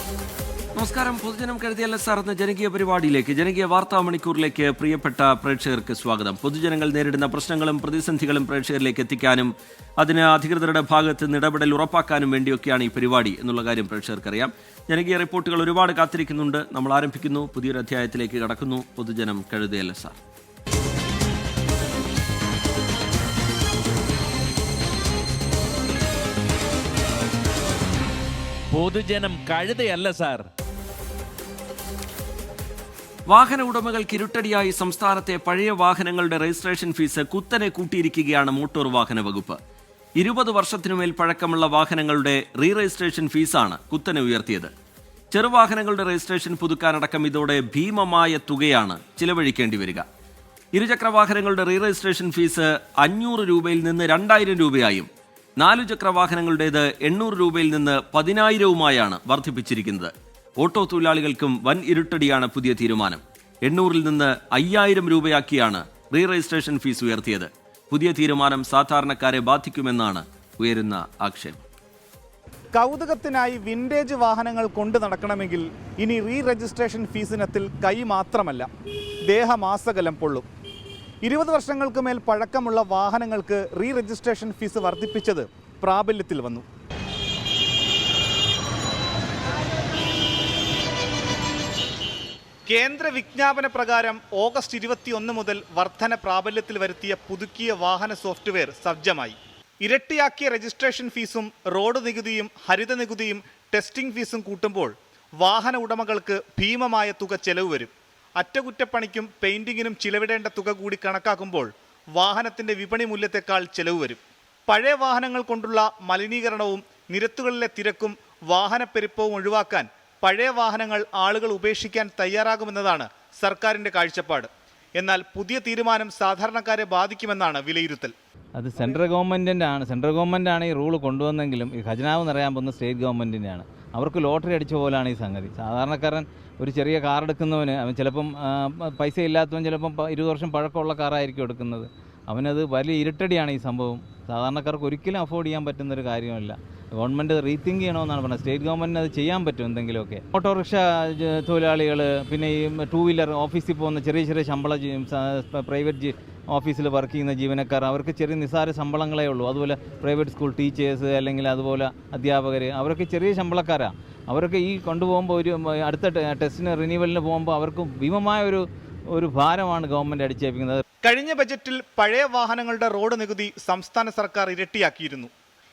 നമസ്കാരം. പൊതുജനം കരുതിയല്ല സാർ എന്ന ജനകീയ പരിപാടിയിലേക്ക്, ജനകീയ വാർത്താ മണിക്കൂറിലേക്ക് പ്രിയപ്പെട്ട പ്രേക്ഷകർക്ക് സ്വാഗതം. പൊതുജനങ്ങൾ നേരിടുന്ന പ്രശ്നങ്ങളും പ്രതിസന്ധികളും പ്രേക്ഷകരിലേക്ക് എത്തിക്കാനും അതിന് അധികൃതരുടെ ഭാഗത്ത് നിന്ന് ഇടപെടൽ ഉറപ്പാക്കാനും വേണ്ടിയൊക്കെയാണ് ഈ പരിപാടി എന്നുള്ള കാര്യം പ്രേക്ഷകർക്കറിയാം. ജനകീയ റിപ്പോർട്ടുകൾ ഒരുപാട് കാത്തിരിക്കുന്നുണ്ട്. നമ്മൾ ആരംഭിക്കുന്നു, പുതിയൊരു അധ്യായത്തിലേക്ക് കടക്കുന്നു. പൊതുജനം കരുതിയല്ല സാർ. പൊതുജനം കഴുതയല്ല സാർ. വാഹന ഉടമകൾക്ക് ഇരുട്ടടിയായി സംസ്ഥാനത്തെ പഴയ വാഹനങ്ങളുടെ രജിസ്ട്രേഷൻ ഫീസ് കുത്തനെ കൂട്ടിയിരിക്കുകയാണ് മോട്ടോർ വാഹന വകുപ്പ്. 20 വർഷത്തിനുമേൽ പഴക്കമുള്ള വാഹനങ്ങളുടെ റീ രജിസ്ട്രേഷൻ ഫീസാണ് കുത്തനെ ഉയർത്തിയത്. ചെറുവാഹനങ്ങളുടെ രജിസ്ട്രേഷൻ പുതുക്കാനടക്കം ഇതോടെ ഭീമമായ തുകയാണ് ചിലവഴിക്കേണ്ടി വരിക. ഇരുചക്ര വാഹനങ്ങളുടെ റീ രജിസ്ട്രേഷൻ ഫീസ് 500 രൂപയിൽ നിന്ന് 2000 രൂപയായും 4 ചക്ര വാഹനങ്ങളുടേത് 800 രൂപയിൽ നിന്ന് 10,000-വുമായാണ് വർദ്ധിപ്പിച്ചിരിക്കുന്നത്. ഓട്ടോ തൊഴിലാളികൾക്കും വൻ ഇരുട്ടടിയാണ് പുതിയ തീരുമാനം. 800-ൽ നിന്ന് 5000 രൂപയാക്കിയാണ് റീ രജിസ്ട്രേഷൻ ഫീസ് ഉയർത്തിയത്. പുതിയ തീരുമാനം സാധാരണക്കാരെ ബാധിക്കുമെന്നാണ് ഉയരുന്ന ആക്ഷേപം. കൗതുകത്തിനായി വിന്റേജ് വാഹനങ്ങൾ കൊണ്ടു നടക്കണമെങ്കിൽ ഇനി റീ രജിസ്ട്രേഷൻ ഫീസിനത്തിൽ കൈ മാത്രമല്ല, ദേഹമാസകലം പൊള്ളും. 20 വർഷങ്ങൾക്ക് മേൽ പഴക്കമുള്ള വാഹനങ്ങൾക്ക് റീ രജിസ്ട്രേഷൻ ഫീസ് വർദ്ധിപ്പിച്ചത് പ്രാബല്യത്തിൽ വന്നു. കേന്ദ്ര വിജ്ഞാപന പ്രകാരം ഓഗസ്റ്റ് 21 മുതൽ വർധന പ്രാബല്യത്തിൽ വരുത്തിയ പുതുക്കിയ വാഹന സോഫ്റ്റ്വെയർ സജ്ജമായി. ഇരട്ടിയാക്കിയ രജിസ്ട്രേഷൻ ഫീസും റോഡ് നികുതിയും ഹരിത നികുതിയും ടെസ്റ്റിംഗ് ഫീസും കൂട്ടുമ്പോൾ വാഹന ഉടമകൾക്ക് ഭീമമായ തുക ചെലവ് വരും. അറ്റകുറ്റപ്പണിക്കും പെയിന്റിങ്ങിനും ചിലവിടേണ്ട തുക കൂടി കണക്കാക്കുമ്പോൾ വാഹനത്തിന്റെ വിപണി മൂല്യത്തെക്കാൾ ചെലവ് വരും. പഴയ വാഹനങ്ങൾ കൊണ്ടുള്ള മലിനീകരണവും നിരത്തുകളിലെ തിരക്കും വാഹനപ്പെരുപ്പവും ഒഴിവാക്കാൻ പഴയ വാഹനങ്ങൾ ആളുകൾ ഉപേക്ഷിക്കാൻ തയ്യാറാകുമെന്നതാണ് സർക്കാരിന്റെ കാഴ്ചപ്പാട്. എന്നാൽ പുതിയ തീരുമാനം സാധാരണക്കാരെ ബാധിക്കുമെന്നാണ് വിലയിരുത്തൽ. അത് സെൻട്രൽ ഗവൺമെൻറ്റാണ് ഈ റൂൾ കൊണ്ടുവന്നെങ്കിലും ഈ ഖജനാവ് നിറയാൻ പോകുന്ന സ്റ്റേറ്റ് ഗവൺമെൻറ്റിൻ്റെയാണ്. അവർക്ക് ലോട്ടറി അടിച്ച പോലാണ് ഈ സംഗതി. സാധാരണക്കാരൻ ഒരു ചെറിയ കാർ എടുക്കുന്നവന് അവൻ ചിലപ്പം പൈസ ഇല്ലാത്തവൻ ചിലപ്പം 20 വർഷം പഴക്കമുള്ള കാറായിരിക്കും എടുക്കുന്നത്. അവനത് വലിയ ഇരുട്ടടിയാണ് ഈ സംഭവം. സാധാരണക്കാർക്ക് ഒരിക്കലും അഫോർഡ് ചെയ്യാൻ പറ്റുന്നൊരു കാര്യമല്ല. ഗവൺമെൻറ് റീതിങ്ക് ചെയ്യണമെന്നാണ് പറഞ്ഞത്. സ്റ്റേറ്റ് ഗവൺമെൻറ്റിന് അത് ചെയ്യാൻ പറ്റും എന്തെങ്കിലുമൊക്കെ. ഓട്ടോറിക്ഷ തൊഴിലാളികൾ, പിന്നെ ഈ 2 വീലർ ഓഫീസിൽ പോകുന്ന ചെറിയ പ്രൈവറ്റ് ഓഫീസിൽ വർക്ക് ചെയ്യുന്ന ജീവനക്കാർ, അവർക്ക് ചെറിയ നിസ്സാര ശമ്പളങ്ങളേ ഉള്ളൂ. അതുപോലെ പ്രൈവറ്റ് സ്കൂൾ ടീച്ചേഴ്സ് അല്ലെങ്കിൽ അതുപോലെ അധ്യാപകർ, അവർക്ക് ചെറിയ ശമ്പളക്കാരാണ്. അവർക്ക് ഈ കൊണ്ടുപോകുമ്പോൾ അടുത്ത ടെസ്റ്റിന് റിന്യൂവലിന് പോകുമ്പോൾ അവർക്ക് ഭീമമായ ഒരു ഭാരമാണ് ഗവൺമെൻറ് അടിച്ചേൽപ്പിക്കുന്നത്. കഴിഞ്ഞ ബജറ്റിൽ പഴയ വാഹനങ്ങളുടെ റോഡ് നികുതി സംസ്ഥാന സർക്കാർ ഇരട്ടിയാക്കിയിരുന്നു.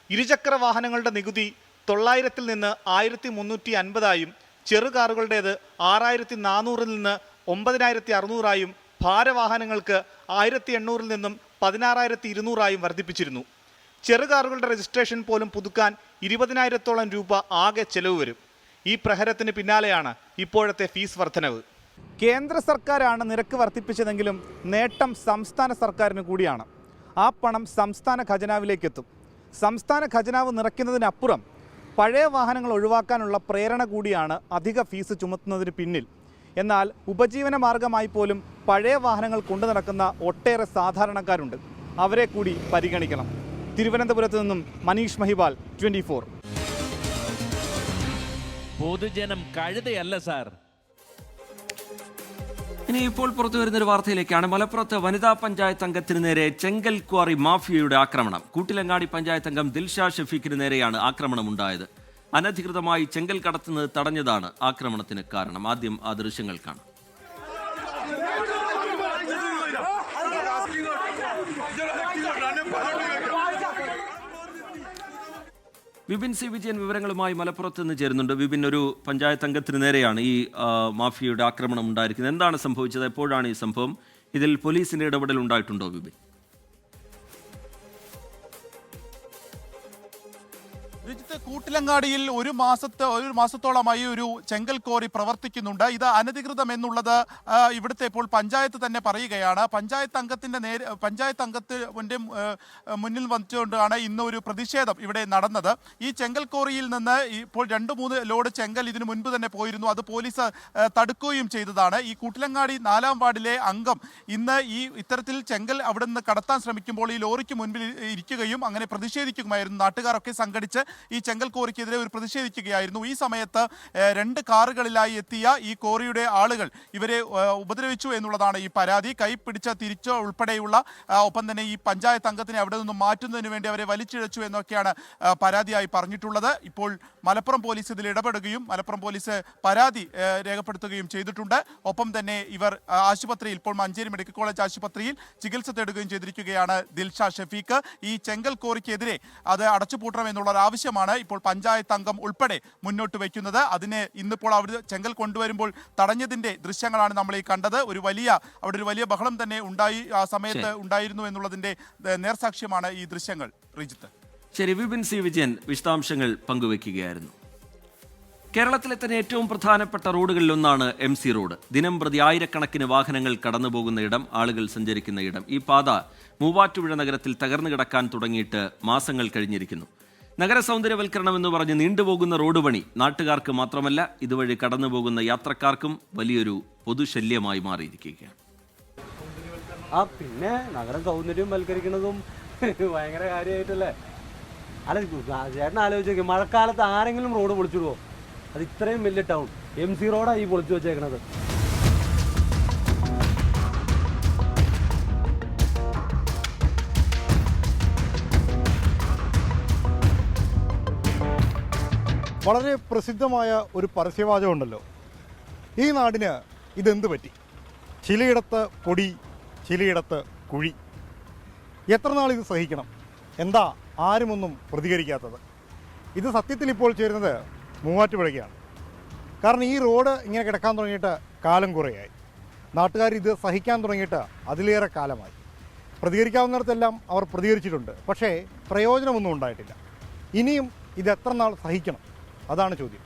ഇരുചക്ര വാഹനങ്ങളുടെ നികുതി 900-ൽ നിന്ന് 1350-ആയും ചെറുകാറുകളുടേത് 6400-ൽ നിന്ന് 9600-ആയും ഭാരവാഹനങ്ങൾക്ക് 1800-ൽ നിന്നും 16200-ആയും വർദ്ധിപ്പിച്ചിരുന്നു. ചെറുകാറുകളുടെ രജിസ്ട്രേഷൻ പോലും പുതുക്കാൻ 20,000-ഓളം രൂപ ആകെ ചെലവ് വരും. ഈ പ്രഹരത്തിന് പിന്നാലെയാണ് ഇപ്പോഴത്തെ ഫീസ് വർധനവ്. കേന്ദ്ര സർക്കാരാണ് നിരക്ക് വർദ്ധിപ്പിച്ചതെങ്കിലും നേട്ടം സംസ്ഥാന സർക്കാരിന് കൂടിയാണ്. ആ പണം സംസ്ഥാന ഖജനാവിലേക്കെത്തും. സംസ്ഥാന ഖജനാവ് നിറയ്ക്കുന്നതിനപ്പുറം പഴയ വാഹനങ്ങൾ ഒഴിവാക്കാനുള്ള പ്രേരണ കൂടിയാണ് അധിക ഫീസ് ചുമത്തുന്നതിന് പിന്നിൽ. എന്നാൽ ഉപജീവന മാർഗമായി പോലും പഴയ വാഹനങ്ങൾ കൊണ്ടു നടക്കുന്ന ഒട്ടേറെ സാധാരണക്കാരുണ്ട്. അവരെ കൂടി പരിഗണിക്കണം. തിരുവനന്തപുരത്ത് നിന്നും മനീഷ് മഹിബാൽ, 24. പൊതുജനം കഴുതയല്ല സാർ. ഇനി ഇപ്പോൾ പുറത്തു വരുന്നൊരു വാർത്തയിലേക്കാണ്. മലപ്പുറത്ത് വനിതാ പഞ്ചായത്ത് അംഗത്തിന് നേരെ ചെങ്കൽ ക്വാറി മാഫിയയുടെ ആക്രമണം. കൂട്ടിലങ്ങാടി പഞ്ചായത്ത് അംഗം ദിൽഷ ഷഫീഖിന് നേരെയാണ് ആക്രമണമുണ്ടായത്. അനധികൃതമായി ചെങ്കൽ കടത്തുന്നത് തടഞ്ഞതാണ് ആക്രമണത്തിന് കാരണം. ആദ്യം ആ ദൃശ്യങ്ങൾ കാണാം. വിപിൻ സി വിജയൻ വിവരങ്ങളുമായി മലപ്പുറത്ത് നിന്ന് ചേരുന്നുണ്ട്. വിപിൻ, ഒരു പഞ്ചായത്ത് അംഗത്തിന് നേരെയാണ് ഈ മാഫിയയുടെ ആക്രമണം ഉണ്ടായിരിക്കുന്നത്. എന്താണ് സംഭവിച്ചത്? എപ്പോഴാണ് ഈ സംഭവം? ഇതിൽ പോലീസിന്റെ ഇടപെടൽ ഉണ്ടായിട്ടുണ്ടോ വിപിൻ? കൂട്ടിലങ്ങാടിയിൽ ഒരു മാസത്തോളമായി ഒരു ചെങ്കൽ കോറി പ്രവർത്തിക്കുന്നുണ്ട്. ഇത് അനധികൃതം എന്നുള്ളത് ഇവിടുത്തെ ഇപ്പോൾ പഞ്ചായത്ത് തന്നെ പറയുകയാണ്. പഞ്ചായത്ത് അംഗത്തിന്റെ മുന്നിൽ വച്ചുകൊണ്ടാണ് ഇന്ന് ഒരു പ്രതിഷേധം ഇവിടെ നടന്നത്. ഈ ചെങ്കൽ കോറിയിൽ നിന്ന് ഇപ്പോൾ 2-3 ലോഡ് ചെങ്കൽ ഇതിനു മുൻപ് തന്നെ പോയിരുന്നു. അത് പോലീസ് തടുക്കുകയും ചെയ്തതാണ്. ഈ കൂട്ടിലങ്ങാടി 4-ാം വാർഡിലെ അംഗം ഇന്ന് ഇത്തരത്തിൽ ചെങ്കൽ അവിടെ നിന്ന് കടത്താൻ ശ്രമിക്കുമ്പോൾ ഈ ലോറിക്ക് മുൻപിൽ ഇരിക്കുകയും അങ്ങനെ പ്രതിഷേധിക്കുകയുമായിരുന്നു. നാട്ടുകാരൊക്കെ സംഘടിച്ച് ഈ ചെങ്കൽ കോറിക്കെതിരെ ഒരു പ്രതിഷേധിക്കുകയായിരുന്നു. ഈ സമയത്ത് 2 കാറുകളിലായി എത്തിയ ഈ കോറിയുടെ ആളുകൾ ഇവരെ ഉപദ്രവിച്ചു എന്നുള്ളതാണ് ഈ പരാതി. കൈപ്പിടിച്ച തിരിച്ച ഉൾപ്പെടെയുള്ള ഒപ്പം തന്നെ ഈ പഞ്ചായത്ത് അംഗത്തിനെ അവിടെ നിന്നും മാറ്റുന്നതിന് വേണ്ടി അവരെ വലിച്ചിഴച്ചു എന്നൊക്കെയാണ് പരാതിയായി പറഞ്ഞിട്ടുള്ളത്. ഇപ്പോൾ മലപ്പുറം പോലീസ് ഇതിൽ ഇടപെടുകയും മലപ്പുറം പോലീസ് പരാതി രേഖപ്പെടുത്തുകയും ചെയ്തിട്ടുണ്ട്. ഒപ്പം തന്നെ ഇവർ ആശുപത്രിയിൽ ഇപ്പോൾ മഞ്ചേരി മെഡിക്കൽ കോളേജ് ആശുപത്രിയിൽ ചികിത്സ തേടുകയും ചെയ്തിരിക്കുകയാണ് ദിൽഷ ഷഫീഖ്. ഈ ചെങ്കൽ കോറിക്കെതിരെ അത് അടച്ചുപൂട്ടണം എന്നുള്ള ആവശ്യമാണ് ഇപ്പോൾ പഞ്ചായത്ത് അംഗം ഉൾപ്പെടെ മുന്നോട്ട് വയ്ക്കുന്നത്. അതിന് ഇന്നിപ്പോൾ അവർ ചെങ്കൽ കൊണ്ടുവരുമ്പോൾ തടഞ്ഞതിന്റെ ദൃശ്യങ്ങളാണ് നമ്മൾ ഈ കണ്ടത്. അവിടെ ഒരു വലിയ ബഹളം തന്നെ ഉണ്ടായി ആ സമയത്ത് ഉണ്ടായിരുന്നു എന്നുള്ളതിന്റെ നേർസാക്ഷ്യമാണ് ഈ ദൃശ്യങ്ങൾ. റിജിത്ത്. ശരി, വിപിൻ സി വിജയൻ വിശദാംശങ്ങൾ പങ്കുവയ്ക്കുകയായിരുന്നു. കേരളത്തിലെ തന്നെ ഏറ്റവും പ്രധാനപ്പെട്ട റോഡുകളിലൊന്നാണ് MC റോഡ്. ദിനം പ്രതി ആയിരക്കണക്കിന് വാഹനങ്ങൾ കടന്നുപോകുന്ന ഇടം, ആളുകൾ സഞ്ചരിക്കുന്ന ഇടം. ഈ പാത മൂവാറ്റുപുഴ നഗരത്തിൽ തകർന്നു കിടക്കാൻ തുടങ്ങിയിട്ട് മാസങ്ങൾ കഴിഞ്ഞിരിക്കുന്നു. നഗര സൗന്ദര്യവൽക്കരണം എന്ന് പറഞ്ഞ് നീണ്ടുപോകുന്ന റോഡ് പണി നാട്ടുകാർക്ക് മാത്രമല്ല, ഇതുവഴി കടന്നുപോകുന്ന യാത്രക്കാർക്കും വലിയൊരു പൊതുശല്യമായി മാറിയിരിക്കുകയാണ്. പിന്നെ നഗരം സൗന്ദര്യം വൽക്കരിക്കുന്നതും ഭയങ്കര കാര്യമായിട്ടല്ലേ. അല്ല ചേട്ടൻ ആലോചിച്ച് നോക്കി, മഴക്കാലത്ത് ആരെങ്കിലും റോഡ് പൊളിച്ചിടുവോ? അത് ഇത്രയും വലിയ ടൗൺ MC റോഡാണ് ഈ പൊളിച്ചു വെച്ചേക്കണത്. വളരെ പ്രസിദ്ധമായ ഒരു പരസ്യവാചകമുണ്ടല്ലോ, ഈ നാടിന് ഇതെന്ത് പറ്റി? ചിലയിടത്ത് പൊടി, ചിലയിടത്ത് കുഴി. എത്ര നാൾ ഇത് സഹിക്കണം? എന്താ ആരുമൊന്നും പ്രതികരിക്കാത്തത്? ഇത് സത്യത്തിൽ ഇപ്പോൾ ചേരുന്നത് മൂവാറ്റുപുഴയ്ക്കാണ്. കാരണം ഈ റോഡ് ഇങ്ങനെ കിടക്കാൻ തുടങ്ങിയിട്ട് കാലം കുറേയായി. നാട്ടുകാർ ഇത് സഹിക്കാൻ തുടങ്ങിയിട്ട് അതിലേറെ കാലമായി. പ്രതികരിക്കാവുന്നിടത്തെല്ലാം അവർ പ്രതികരിച്ചിട്ടുണ്ട്, പക്ഷേ പ്രയോജനമൊന്നും ഉണ്ടായിട്ടില്ല. ഇനിയും ഇത് എത്ര നാൾ സഹിക്കണം? അതാണ് ചോദ്യം.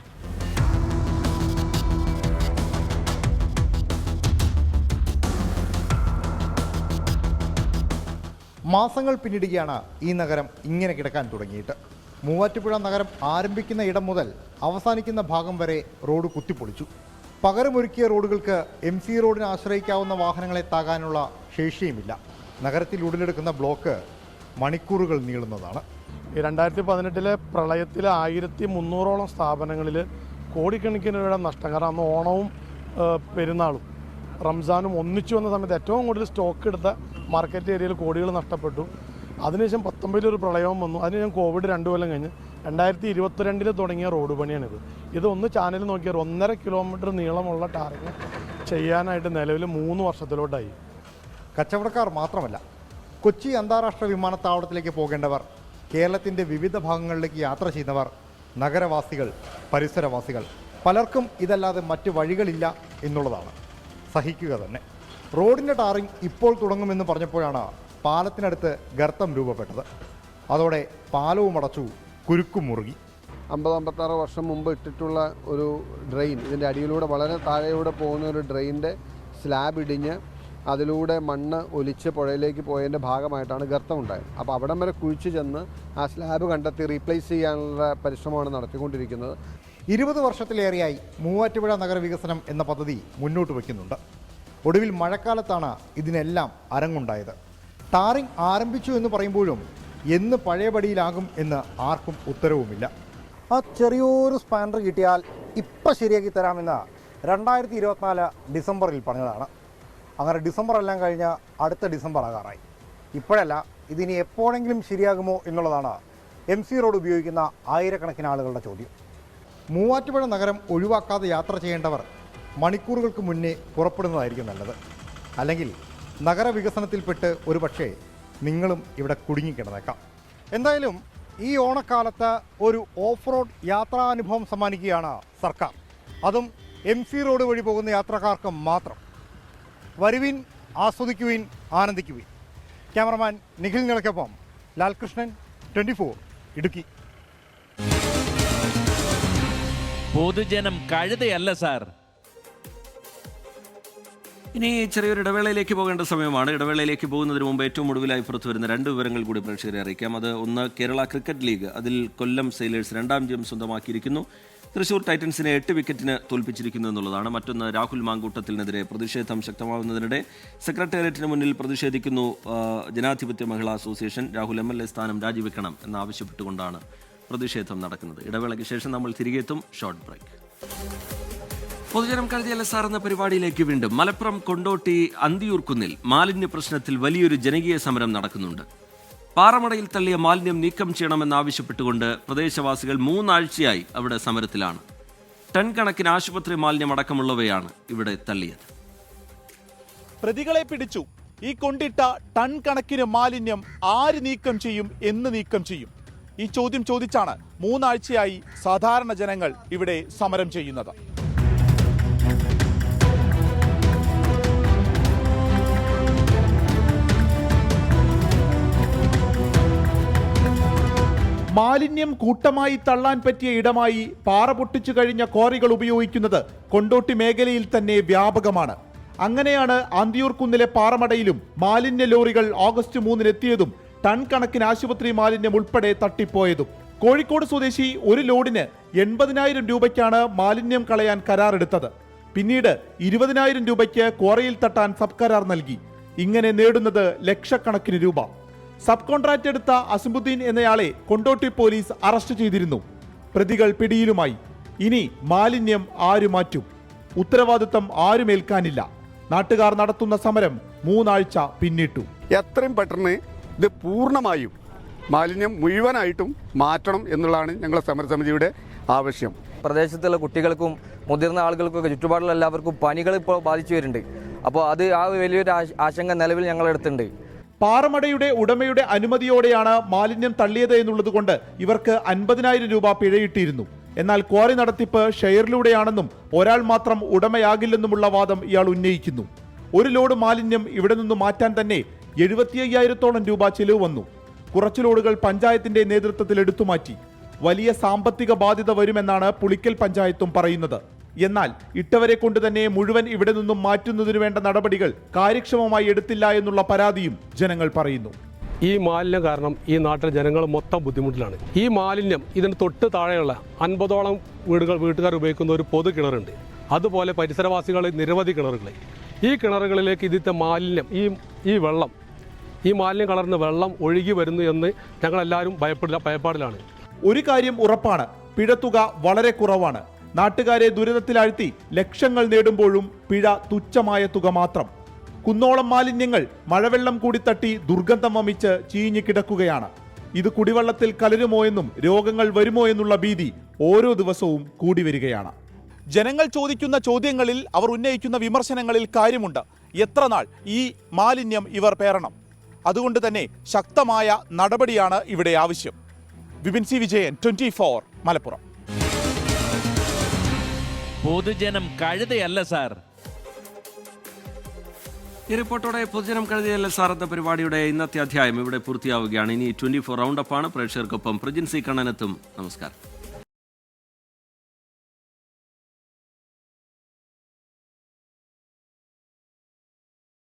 മാസങ്ങൾ പിന്നിടുകയാണ് ഈ നഗരം ഇങ്ങനെ കിടക്കാൻ തുടങ്ങിയിട്ട്. മൂവാറ്റുപുഴ നഗരം ആരംഭിക്കുന്ന ഇടം മുതൽ അവസാനിക്കുന്ന ഭാഗം വരെ റോഡ് കുത്തിപ്പൊളിച്ചു. പകരമൊരുക്കിയ റോഡുകൾക്ക് MC റോഡിനെ ആശ്രയിക്കാവുന്ന വാഹനങ്ങളെ താകാനുള്ള ശേഷിയുമില്ല. നഗരത്തിൽ ഉടലെടുക്കുന്ന ബ്ലോക്ക് മണിക്കൂറുകൾ നീളുന്നതാണ്. 2018 പ്രളയത്തിൽ 1300ഓളം സ്ഥാപനങ്ങളിൽ കോടിക്കണക്കിന് രൂപയുടെ നഷ്ടം. കാരണം അന്ന് ഓണവും പെരുന്നാളും റംസാനും ഒന്നിച്ചു വന്ന സമയത്ത് ഏറ്റവും കൂടുതൽ സ്റ്റോക്ക് എടുത്ത മാർക്കറ്റ് ഏരിയയിൽ കോടികൾ നഷ്ടപ്പെട്ടു. അതിനുശേഷം 19 ഒരു പ്രളയവും വന്നു. അതിനുശേഷം കോവിഡ് 2 കൊല്ലം കഴിഞ്ഞ് 2022 തുടങ്ങിയ റോഡ് പണിയാണിത്. ഇതൊന്ന് ചാനൽ നോക്കിയാൽ 1.5 കിലോമീറ്റർ നീളമുള്ള ടാറിങ് ചെയ്യാനായിട്ട് നിലവിൽ 3 വർഷത്തിലോട്ടായി. കച്ചവടക്കാർ മാത്രമല്ല, കൊച്ചി അന്താരാഷ്ട്ര വിമാനത്താവളത്തിലേക്ക് പോകേണ്ടവർ, കേരളത്തിൻ്റെ വിവിധ ഭാഗങ്ങളിലേക്ക് യാത്ര ചെയ്യുന്നവർ, നഗരവാസികൾ, പരിസരവാസികൾ, പലർക്കും ഇതല്ലാതെ മറ്റ് വഴികളില്ല എന്നുള്ളതാണ്. സഹിക്കുക തന്നെ. റോഡിൻ്റെ ടാറിങ് ഇപ്പോൾ തുടങ്ങുമെന്ന് പറഞ്ഞപ്പോഴാണ് പാലത്തിനടുത്ത് ഗർത്തം രൂപപ്പെട്ടത്. അതോടെ പാലവും അടച്ചു, കുരുക്കും മുറുകി. 50-56 വർഷം മുമ്പ് ഇട്ടിട്ടുള്ള ഒരു ഡ്രെയിൻ, ഇതിൻ്റെ അടിയിലൂടെ വളരെ താഴെയൂടെ പോകുന്ന ഒരു ഡ്രെയിനിൻ്റെ സ്ലാബ് ഇടിഞ്ഞ് അതിലൂടെ മണ്ണ് ഒലിച്ച് പുഴയിലേക്ക് പോയതിൻ്റെ ഭാഗമായിട്ടാണ് ഗർത്തമുണ്ടായത്. അപ്പോൾ അവിടം വരെ കുഴിച്ച് ചെന്ന് ആ സ്ലാബ് കണ്ടെത്തി റീപ്ലേസ് ചെയ്യാനുള്ള പരിശ്രമമാണ് നടത്തിക്കൊണ്ടിരിക്കുന്നത്. 20 വർഷത്തിലേറെയായി മൂവാറ്റുപുഴ നഗരവികസനം എന്ന പദ്ധതി മുന്നോട്ട് വയ്ക്കുന്നുണ്ട്. ഒടുവിൽ മഴക്കാലത്താണ് ഇതിനെല്ലാം അരങ്ങുണ്ടായത്. ടാറിങ് ആരംഭിച്ചു എന്ന് പറയുമ്പോഴും എന്ന് പഴയപടിയിലാകും എന്ന് ആർക്കും ഉത്തരവുമില്ല. ആ ചെറിയൊരു സ്പാനർ കിട്ടിയാൽ ഇപ്പം ശരിയാക്കി തരാമെന്ന് 2024 ഡിസംബറിൽ പറഞ്ഞതാണ്. അങ്ങനെ ഡിസംബർ എല്ലാം കഴിഞ്ഞ് അടുത്ത ഡിസംബർ ആകാറായി. ഇപ്പോഴല്ല, ഇതിനി എപ്പോഴെങ്കിലും ശരിയാകുമോ എന്നുള്ളതാണ് MC റോഡ് ഉപയോഗിക്കുന്ന ആയിരക്കണക്കിന് ആളുകളുടെ ചോദ്യം. മൂവാറ്റുപുഴ നഗരം ഒഴിവാക്കാതെ യാത്ര ചെയ്യേണ്ടവർ മണിക്കൂറുകൾക്ക് മുന്നേ പുറപ്പെടുന്നതായിരിക്കും നല്ലത്. അല്ലെങ്കിൽ നഗരവികസനത്തിൽപ്പെട്ട് ഒരു പക്ഷേ നിങ്ങളും ഇവിടെ കുടുങ്ങിക്കിടന്നേക്കാം. എന്തായാലും ഈ ഓണക്കാലത്ത് ഒരു ഓഫ് റോഡ് യാത്രാനുഭവം സമ്മാനിക്കുകയാണ് സർക്കാർ. അതും MC റോഡ് വഴി പോകുന്ന യാത്രക്കാർക്ക് മാത്രം. വരുവിൻ, ആസ്വദിക്കുവിൻ, ആനന്ദിക്കുവിൻ. ക്യാമറമാൻ നിഖിൽ നിളയ്ക്കൊപ്പം ലാൽകൃഷ്ണൻ, 24 ഇടുക്കി. പൊതുജനം കഴുതയല്ല സാർ. ഇനി ചെറിയൊരു ഇടവേളയിലേക്ക് പോകേണ്ട സമയമാണ്. ഇടവേളയിലേക്ക് പോകുന്നതിന് മുമ്പ് ഏറ്റവും ഒടുവിലായി പുറത്തു വരുന്ന 2 വിവരങ്ങൾ കൂടി പ്രേക്ഷകരെ അറിയിക്കാം. അത് ഒന്ന്, കേരള ക്രിക്കറ്റ് ലീഗ്, അതിൽ കൊല്ലം സെയിലേഴ്സ് 2ാം ജയം സ്വന്തമാക്കിയിരിക്കുന്നു. തൃശൂർ ടൈറ്റൻസിനെ 8 വിക്കറ്റിന് തോൽപ്പിച്ചിരിക്കുന്നു എന്നുള്ളതാണ്. മറ്റൊന്ന്, രാഹുൽ മാങ്കൂട്ടത്തിനെതിരെ പ്രതിഷേധം ശക്തമാവുന്നതിനിടെ സെക്രട്ടേറിയറ്റിന് മുന്നിൽ പ്രതിഷേധിക്കുന്നു ജനാധിപത്യ മഹിളാ അസോസിയേഷൻ. രാഹുൽ MLA സ്ഥാനം രാജിവെക്കണം എന്നാവശ്യപ്പെട്ടുകൊണ്ടാണ് പ്രതിഷേധം നടക്കുന്നത്. ഇടവേളയ്ക്ക് ശേഷം നമ്മൾ തിരികെ എത്തും. Short break. പൊതുജനം കരുതിയല്ല സാർ എന്ന പരിപാടിയിലേക്ക് വീണ്ടും. മലപ്പുറം കൊണ്ടോട്ടി അന്തിയൂർക്കുന്നിൽ മാലിന്യ പ്രശ്നത്തിൽ വലിയൊരു ജനകീയ സമരം നടക്കുന്നുണ്ട്. പാറമടയിൽ തള്ളിയ മാലിന്യം നീക്കം ചെയ്യണമെന്നാവശ്യപ്പെട്ടുകൊണ്ട് പ്രദേശവാസികൾ 3 ആഴ്ചയായി അവിടെ സമരത്തിലാണ്. ടൺ കണക്കിന് ആശുപത്രി മാലിന്യം അടക്കമുള്ളവയാണ് ഇവിടെ തള്ളിയത്. പ്രതികളെ പിടിച്ചു. ഈ കൊണ്ടിട്ട ടൺ കണക്കിന് മാലിന്യം ആര് നീക്കം ചെയ്യും, എന്ന് നീക്കം ചെയ്യും? ഈ ചോദ്യം ചോദിച്ചാണ് 3 ആഴ്ചയായി സാധാരണ ജനങ്ങൾ ഇവിടെ സമരം ചെയ്യുന്നത്. മാലിന്യം കൂട്ടമായി തള്ളാൻ പറ്റിയ ഇടമായി പാറ പൊട്ടിച്ചു കഴിഞ്ഞ ക്വാറികൾ ഉപയോഗിക്കുന്നത് കൊണ്ടോട്ടി മേഖലയിൽ തന്നെ വ്യാപകമാണ്. അങ്ങനെയാണ് അന്തിയൂർക്കുന്നിലെ പാറമടയിലും മാലിന്യ ലോറികൾ ഓഗസ്റ്റ് 3 എത്തിയതും ടൺ കണക്കിന് ആശുപത്രി മാലിന്യം ഉൾപ്പെടെ തട്ടിപ്പോയതും. കോഴിക്കോട് സ്വദേശി ഒരു ലോഡിന് 80,000 രൂപയ്ക്കാണ് മാലിന്യം കളയാൻ കരാറെടുത്തത്. പിന്നീട് 20,000 രൂപയ്ക്ക് ക്വാറിയിൽ തട്ടാൻ സബ് കരാർ നൽകി. ഇങ്ങനെ നേടുന്നത് ലക്ഷക്കണക്കിന് രൂപ. സബ് കോൺട്രാക്ട് എടുത്ത അസിമുദ്ദീൻ എന്നയാളെ കൊണ്ടോട്ടി പോലീസ് അറസ്റ്റ് ചെയ്തിരുന്നു. പ്രതികൾ പിടിയിലുമായി. ഇനി മാലിന്യം ആര് മാറ്റും? ഉത്തരവാദിത്തം ആരുമേൽക്കാനില്ല. നാട്ടുകാർ നടത്തുന്ന സമരം 3 ആഴ്ച പിന്നിട്ടു. എത്രയും പെട്ടെന്ന് ഇത് പൂർണ്ണമായും മാലിന്യം മുഴുവനായിട്ടും മാറ്റണം എന്നുള്ളതാണ് ഞങ്ങളുടെ സമരസമിതിയുടെ ആവശ്യം. പ്രദേശത്തുള്ള കുട്ടികൾക്കും മുതിർന്ന ആളുകൾക്കൊക്കെ ചുറ്റുപാടുള്ള എല്ലാവർക്കും പനികൾ ഇപ്പോൾ ബാധിച്ചു വരുന്നുണ്ട്. അപ്പോൾ അത് ആ വലിയൊരു ആശങ്ക നിലവിൽ ഞങ്ങളെടുത്തുണ്ട്. പാറമടയുടെ ഉടമയുടെ അനുമതിയോടെയാണ് മാലിന്യം തള്ളിയത് എന്നുള്ളത് കൊണ്ട് ഇവർക്ക് 50,000 രൂപ പിഴയിട്ടിരുന്നു. എന്നാൽ ക്വാറി നടത്തിപ്പ് ഷെയറിലൂടെയാണെന്നും ഒരാൾ മാത്രം ഉടമയാകില്ലെന്നുമുള്ള വാദം ഇയാൾ ഉന്നയിക്കുന്നു. ഒരു ലോഡ് മാലിന്യം ഇവിടെ നിന്ന് മാറ്റാൻ തന്നെ 75,000-ഓളം രൂപ ചെലവ് വന്നു. കുറച്ചു ലോഡുകൾ പഞ്ചായത്തിന്റെ നേതൃത്വത്തിൽ എടുത്തുമാറ്റി. വലിയ സാമ്പത്തിക ബാധ്യത വരുമെന്നാണ് പുളിക്കൽ പഞ്ചായത്തും പറയുന്നത്. എന്നാൽ ഇട്ടവരെ കൊണ്ട് തന്നെ മുഴുവൻ ഇവിടെ നിന്നും മാറ്റുന്നതിനു വേണ്ട നടപടികൾ കാര്യക്ഷമമായി എടുത്തില്ല എന്നുള്ള പരാതിയും ജനങ്ങൾ പറയുന്നു. ഈ മാലിന്യം കാരണം ഈ നാട്ടിലെ ജനങ്ങൾ മൊത്തം ബുദ്ധിമുട്ടിലാണ്. ഈ മാലിന്യം ഇതിന് തൊട്ട് താഴെയുള്ള 50ഓളം വീട്ടുകാർ ഉപയോഗിക്കുന്ന ഒരു പൊതു കിണറുണ്ട്. അതുപോലെ പരിസരവാസികൾ നിരവധി കിണറുകൾ. ഈ കിണറുകളിലേക്ക് ഇതിത്തെ മാലിന്യം ഈ മാലിന്യം കലർന്ന വെള്ളം ഒഴുകി വരുന്നു എന്ന് ഞങ്ങളെല്ലാവരും ഭയപ്പാടിലാണ്. ഒരു കാര്യം ഉറപ്പാണ്, പിഴത്തുക വളരെ കുറവാണ്. നാട്ടുകാരെ ദുരിതത്തിലാഴ്ത്തി ലക്ഷങ്ങൾ നേടുമ്പോഴും പിഴ തുച്ഛമായ തുക മാത്രം. കുന്നോളം മാലിന്യങ്ങൾ മഴവെള്ളം കൂടി തട്ടി ദുർഗന്ധം വമിച്ച് ചീഞ്ഞു കിടക്കുകയാണ്. ഇത് കുടിവെള്ളത്തിൽ കലരുമോ എന്നും രോഗങ്ങൾ വരുമോ എന്നുള്ള ഭീതി ഓരോ ദിവസവും കൂടി വരികയാണ്. ജനങ്ങൾ ചോദിക്കുന്ന ചോദ്യങ്ങളിൽ, അവർ ഉന്നയിക്കുന്ന വിമർശനങ്ങളിൽ കാര്യമുണ്ട്. എത്ര നാൾ ഈ മാലിന്യം ഇവർ പേറണം? അതുകൊണ്ട് തന്നെ ശക്തമായ നടപടിയാണ് ഇവിടെ ആവശ്യം. വിപിൻ സി വിജയൻ, 24 മലപ്പുറം. പൊതുജനം കഴുതയല്ല സാർ. ഈ റിപ്പോർട്ടോടെ പൊതുജനം കഴുതിയല്ല സാർ എന്ന പരിപാടിയുടെ ഇന്നത്തെ അധ്യായം ഇവിടെ പൂർത്തിയാവുകയാണ്. ഇനി 24 റൗണ്ട് അപ്പാണ്. പ്രേക്ഷകർക്കൊപ്പം പ്രജിൻ സി കണ്ണനെത്തും. നമസ്കാരം.